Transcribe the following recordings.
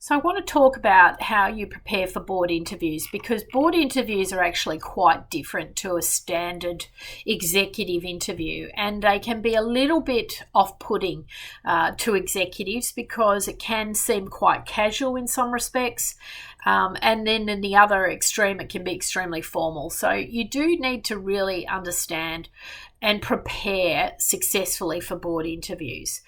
So I want to talk about how you prepare for board interviews, because board interviews are actually quite different to a standard executive interview, and they can be a little bit off-putting to executives because it can seem quite casual in some respects. And then in the other extreme, it can be extremely formal. So you do need to really understand and prepare successfully for board interviews.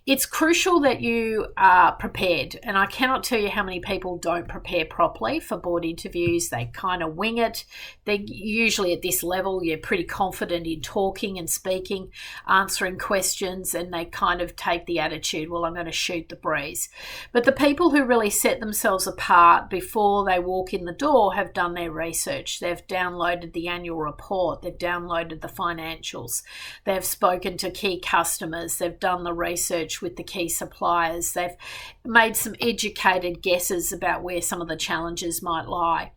It's crucial that you are prepared, and I cannot tell you how many people don't prepare properly for board interviews. They kind of wing it. They usually at this level, you're pretty confident in talking and speaking, answering questions, and they kind of take the attitude, well, I'm going to shoot the breeze. But the people who really set themselves apart before they walk in the door have done their research. They've downloaded the annual report. They've downloaded the financials. They've spoken to key customers. They've done the research with the key suppliers. They've made some educated guesses about where some of the challenges might lie.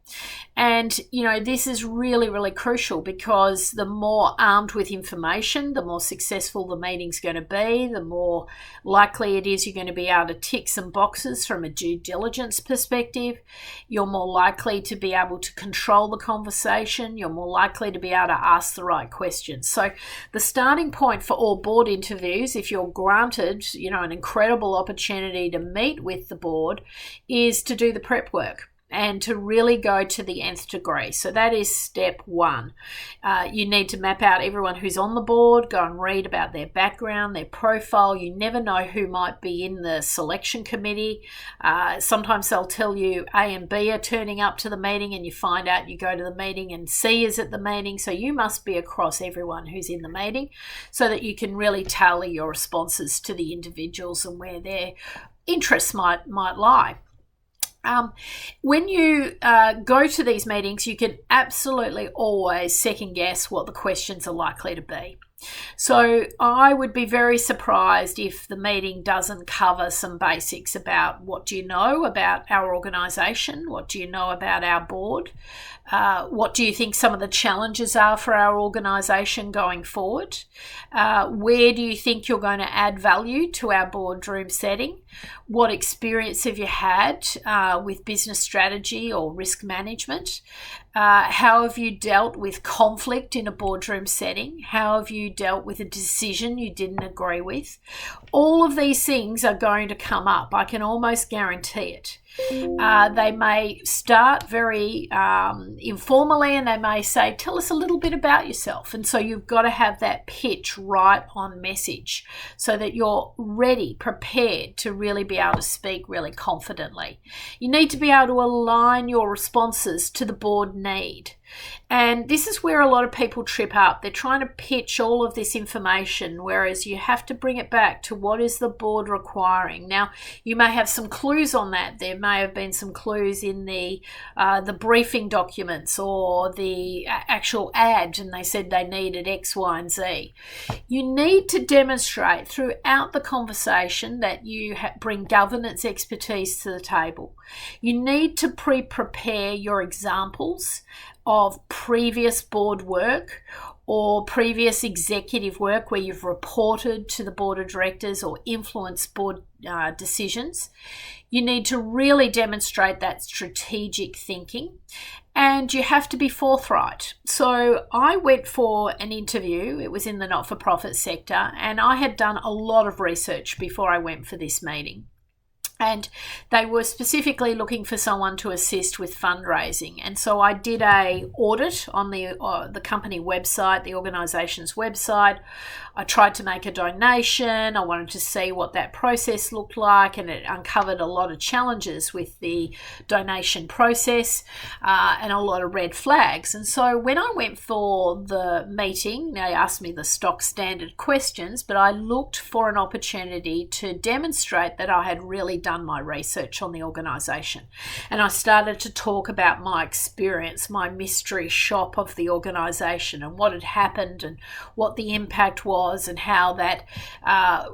And, this is really, really crucial, because the more armed with information, the more successful the meeting's going to be, the more likely it is you're going to be able to tick some boxes from a due diligence perspective. You're more likely to be able to control the conversation. You're more likely to be able to ask the right questions. So the starting point for all board interviews, if you're granted, an incredible opportunity to meet with the board, is to do the prep work and to really go to the nth degree. So that is step one. You need to map out everyone who's on the board, go and read about their background, their profile. You never know who might be in the selection committee. Sometimes they'll tell you A and B are turning up to the meeting, and you find out you go to the meeting and C is at the meeting. So you must be across everyone who's in the meeting so that you can really tailor your responses to the individuals and where their interests might lie. When you go to these meetings, you can absolutely always second guess what the questions are likely to be. So I would be very surprised if the meeting doesn't cover some basics about what do you know about our organisation, what do you know about our board, what do you think some of the challenges are for our organisation going forward, where do you think you're going to add value to our boardroom setting, what experience have you had with business strategy or risk management, how have you dealt with conflict in a boardroom setting? How have you dealt with a decision you didn't agree with? All of these things are going to come up. I can almost guarantee it. They may start very informally, and they may say, tell us a little bit about yourself. And so you've got to have that pitch right on message so that you're ready, prepared to really be able to speak really confidently. You need to be able to align your responses to the board need. And this is where a lot of people trip up. They're trying to pitch all of this information, whereas you have to bring it back to what is the board requiring. Now, you may have some clues on that. There may have been some clues in the briefing documents or the actual ad, and they said they needed X, Y, and Z. You need to demonstrate throughout the conversation that you bring governance expertise to the table. You need to prepare your examples of previous board work or previous executive work where you've reported to the board of directors or influenced board decisions. You need to really demonstrate that strategic thinking, and you have to be forthright. So I went for an interview. It was in the not-for-profit sector, and I had done a lot of research before I went for this meeting. And they were specifically looking for someone to assist with fundraising. And so I did a audit on the company website, the organisation's website. I tried to make a donation. I wanted to see what that process looked like, and it uncovered a lot of challenges with the donation process and a lot of red flags. And so when I went for the meeting, they asked me the stock standard questions, but I looked for an opportunity to demonstrate that I had really done my research on the organisation. And I started to talk about my experience, my mystery shop of the organisation and what had happened and what the impact was and how that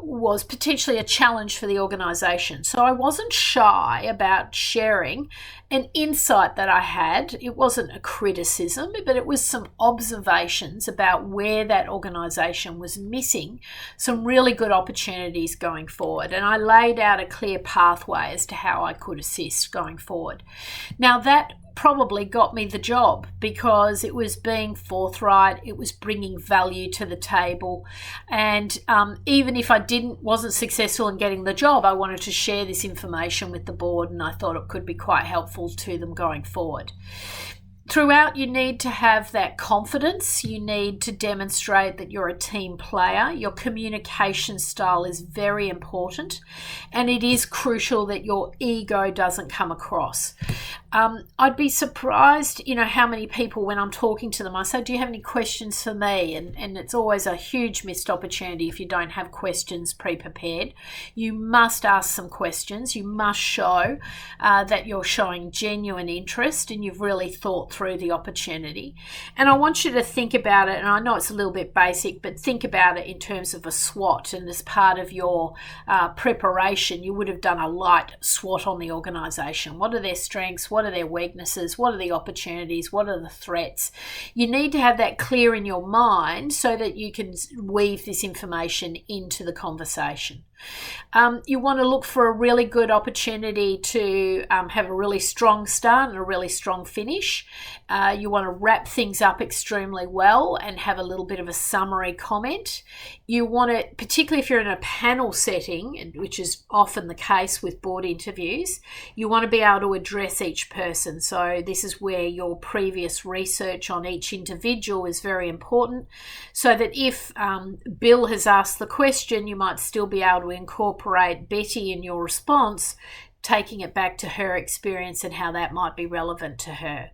was potentially a challenge for the organisation. So I wasn't shy about sharing an insight that I had. It wasn't a criticism, but it was some observations about where that organisation was missing some really good opportunities going forward. And I laid out a clear path pathway as to how I could assist going forward. Now, that probably got me the job because it was being forthright, it was bringing value to the table, and even if I wasn't successful in getting the job, I wanted to share this information with the board, and I thought it could be quite helpful to them going forward. Throughout, you need to have that confidence. You need to demonstrate that you're a team player. Your communication style is very important, and it is crucial that your ego doesn't come across. I'd be surprised, how many people, when I'm talking to them, I say, do you have any questions for me? And it's always a huge missed opportunity if you don't have questions pre-prepared. You must ask some questions. You must show that you're showing genuine interest and you've really thought through the opportunity. And I want you to think about it, and I know it's a little bit basic, but think about it in terms of a SWOT. And as part of your preparation, you would have done a light SWOT on the organisation. What are their strengths? What are their weaknesses? What are the opportunities? What are the threats? You need to have that clear in your mind so that you can weave this information into the conversation. You want to look for a really good opportunity to have a really strong start and a really strong finish. You want to wrap things up extremely well and have a little bit of a summary comment. You want to, particularly if you're in a panel setting, which is often the case with board interviews, you want to be able to address each person. So this is where your previous research on each individual is very important, so that if Bill has asked the question, you might still be able to incorporate Betty in your response, taking it back to her experience and how that might be relevant to her.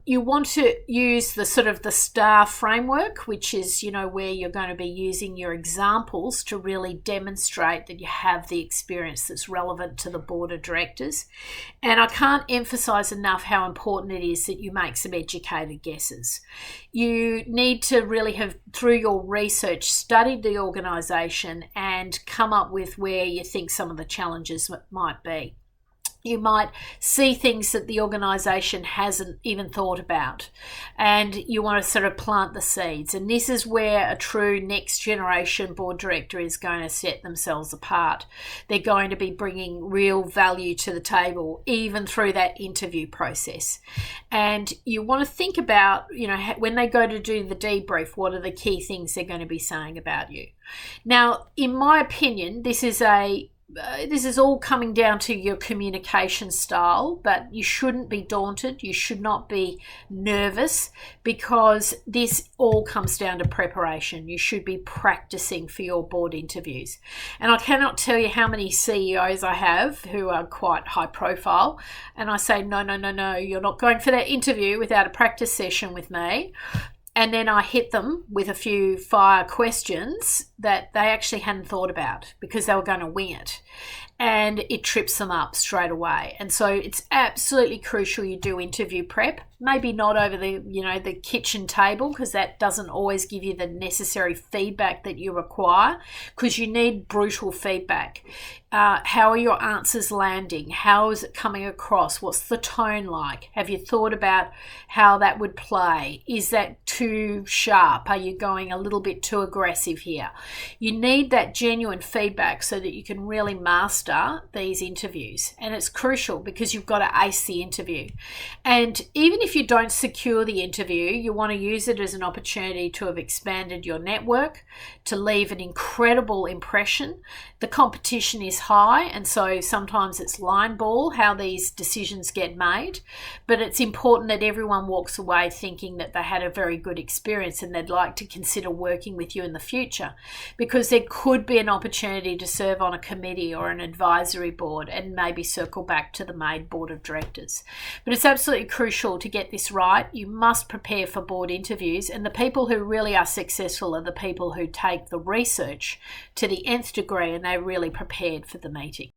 You want to use the sort of the STAR framework, which is, where you're going to be using your examples to really demonstrate that you have the experience that's relevant to the board of directors. And I can't emphasize enough how important it is that you make some educated guesses. You need to really have, through your research, studied the organisation and come up with where you think some of the challenges might be. You might see things that the organisation hasn't even thought about, and you want to sort of plant the seeds. And this is where a true next generation board director is going to set themselves apart. They're going to be bringing real value to the table, even through that interview process. And you want to think about, when they go to do the debrief, what are the key things they're going to be saying about you? Now, in my opinion, this is all coming down to your communication style, but you shouldn't be daunted. You should not be nervous, because this all comes down to preparation. You should be practicing for your board interviews. And I cannot tell you how many CEOs I have who are quite high profile, and I say, no, you're not going for that interview without a practice session with me. And then I hit them with a few fire questions that they actually hadn't thought about because they were going to wing it. And it trips them up straight away. And so it's absolutely crucial you do interview prep. Maybe not over the kitchen table, because that doesn't always give you the necessary feedback that you require, because you need brutal feedback. How are your answers landing? How is it coming across? What's the tone like? Have you thought about how that would play? Is that too sharp? Are you going a little bit too aggressive here? You need that genuine feedback so that you can really master these interviews. And it's crucial because you've got to ace the interview. And even if you don't secure the interview, you want to use it as an opportunity to have expanded your network, to leave an incredible impression. The competition is high, and so sometimes it's line ball how these decisions get made, but it's important that everyone walks away thinking that they had a very good experience and they'd like to consider working with you in the future, because there could be an opportunity to serve on a committee or an advisory board and maybe circle back to the main board of directors. But it's absolutely crucial to get this right. You must prepare for board interviews, and the people who really are successful are the people who take the research to the nth degree and they're really prepared for the meeting.